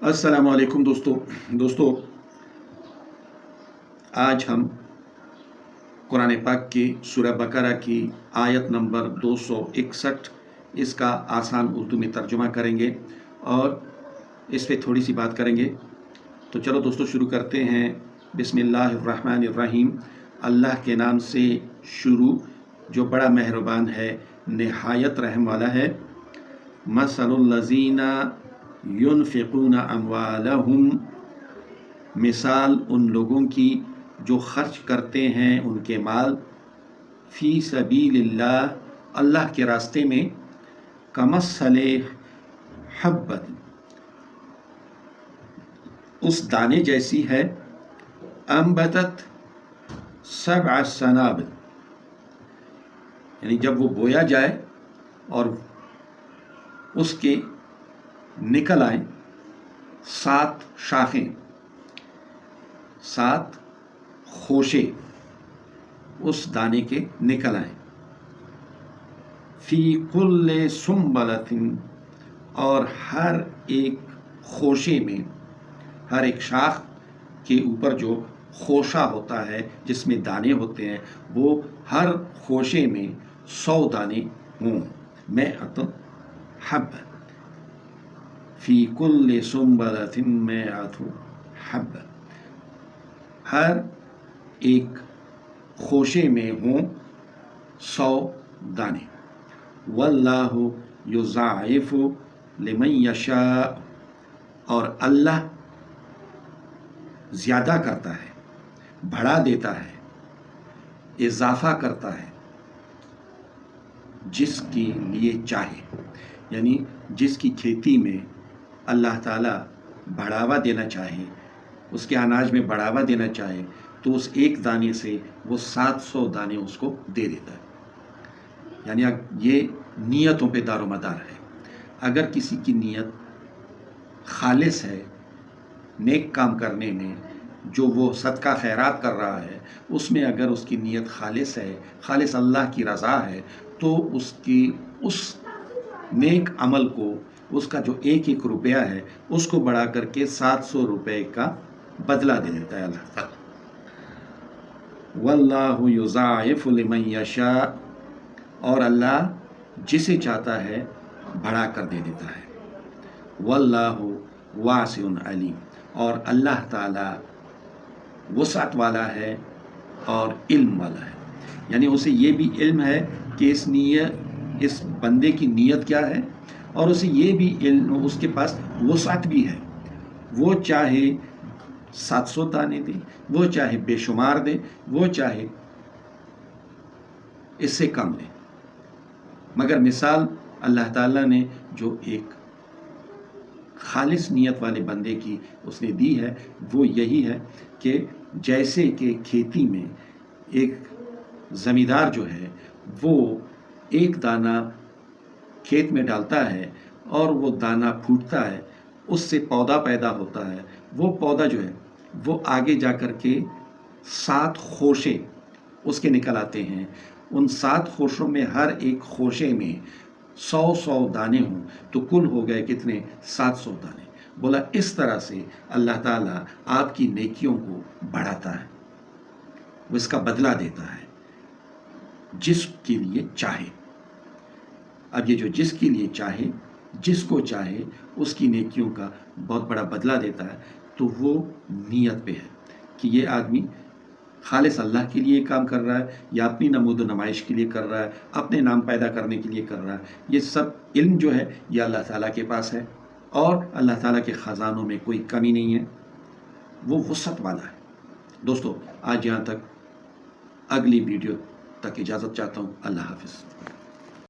अस्सलाम वालेकुम दोस्तों आज हम कुरान पाक की सूरह बकरा की आयत नंबर 261 इसका आसान उर्दू में तर्जुमा करेंगे और इस पे थोड़ी सी बात करेंगे। तो चलो दोस्तों शुरू करते हैं। बिस्मिल्लाहिर्रहमानिर्रहीम, अल्लाह के नाम से शुरू जो बड़ा मेहरबान है, निहायत रहम वाला है। मसलुल लज़ीना युनफ़िक़ूना अम्वालहुम, मिसाल उन लोगों की जो खर्च करते हैं उनके माल, फ़ी सबीलिल्लाह, अल्लाह के रास्ते में, कमस्सले हब्बत, उस दाने जैसी है, अम्बतत सबअ सनाबिल, यानी जब वो बोया जाए और उसके निकल आए 7 शाखें, 7 खोशे उस दाने के निकल आए। फ़ी कुल्ले सुम्बलतिन, और हर एक खोशे में, हर एक शाख के ऊपर जो खोशा होता है जिसमें दाने होते हैं, वो हर खोशे में 100 दाने हों। मैं हब, फ़ी कुल्ले सुम्बलतिन में हब, हर एक खोशे में हों 100 दाने। वल्लाहु युज़ाइफ़ु लिमन यशा, और अल्लाह ज़्यादा करता है, बढ़ा देता है, इजाफ़ा करता है जिसके लिए चाहे। यानी जिसकी खेती में अल्लाह ताला बढ़ावा देना चाहे, उसके अनाज में बढ़ावा देना चाहे, तो उस एक दाने से वो 700 दाने उसको दे देता है। यानी ये नीयतों पे दारोमदार है। अगर किसी की नीयत खालिस है, नेक काम करने में, जो वो सदका खैरात कर रहा है उसमें अगर उसकी नीयत खालिस है, खालिस अल्लाह की रज़ा है, तो उसकी उस नेक अमल को, उसका जो एक रुपया है उसको बढ़ा करके 700 रुपये का बदला दे देता है अल्लाह ताला। वल्लाहु युज़ाइफ़ु लिमन यशा, और अल्लाह जिसे चाहता है बढ़ा कर दे देता है। वल्लाहु वासिउन अलीम, और अल्लाह ताला वसअत वाला है और इल्म वाला है। यानी उसे ये भी इल्म है कि इस बंदे की नीयत क्या है, और उसे ये भी इल्म, उसके पास वसअत भी है। वो चाहे 700 दाने दे, वो चाहे बेशुमार दे, वो चाहे इससे कम दे, मगर मिसाल अल्लाह ताला ने जो एक खालिस नीयत वाले बंदे की उसने दी है, वो यही है कि जैसे कि खेती में एक ज़मींदार जो है वो एक दाना खेत में डालता है और वो दाना फूटता है, उससे पौधा पैदा होता है। वो पौधा जो है वो आगे जा कर के 7 खोशे उसके निकल आते हैं। उन 7 खोशों में हर एक खोशे में 100 दाने हों, तो कुल हो गए कितने? 700 दाने। बोला इस तरह से अल्लाह ताला आपकी नेकियों को बढ़ाता है, वो इसका बदला देता है जिसके लिए चाहे। अब ये जो जिसके लिए चाहे, जिसको चाहे, उसकी नेकियों का बहुत बड़ा बदला देता है। तो वो नीयत पे है कि ये आदमी खालिस अल्लाह के लिए काम कर रहा है या अपनी नमूद नुमाइश के लिए कर रहा है, अपने नाम पैदा करने के लिए कर रहा है। ये सब इल्म जो है ये अल्लाह ताला के पास है, और अल्लाह ताला के ख़जानों में कोई कमी नहीं है, वो वसअत वाला है। दोस्तों आज यहाँ तक, अगली वीडियो तक इजाज़त चाहता हूँ। अल्लाह हाफ़िज़।